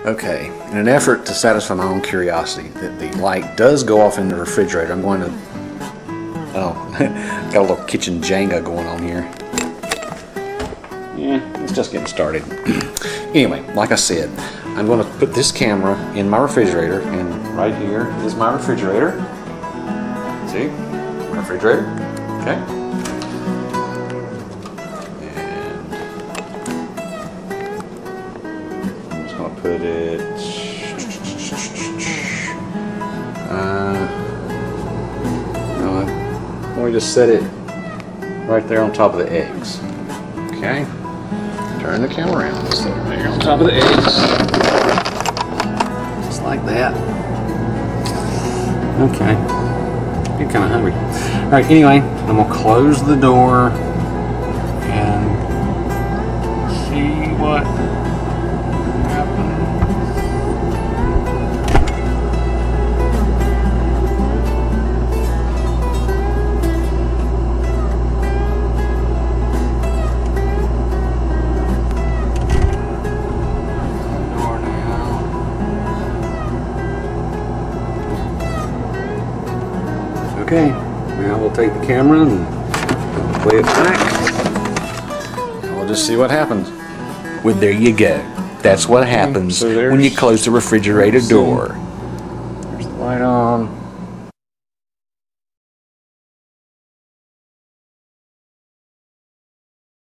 Okay, in an effort to satisfy my own curiosity, the light does go off in the refrigerator. I'm going to, oh, got a little kitchen Jenga going on here. Yeah, it's just getting started. Anyway, like I said, I'm going to put this camera in my refrigerator, and right here is my refrigerator. See? My refrigerator. Okay. Put it we just set it right there on top of the eggs. Okay, turn the camera around. Just set it right here on top of the eggs, just like that. Okay, getting kind of hungry. All right, anyway, I'm gonna close the door and see what happens. Okay, now we'll take the camera and play it back, and we'll just see what happens. Well, there you go. That's what happens when you close the refrigerator door. There's the light on.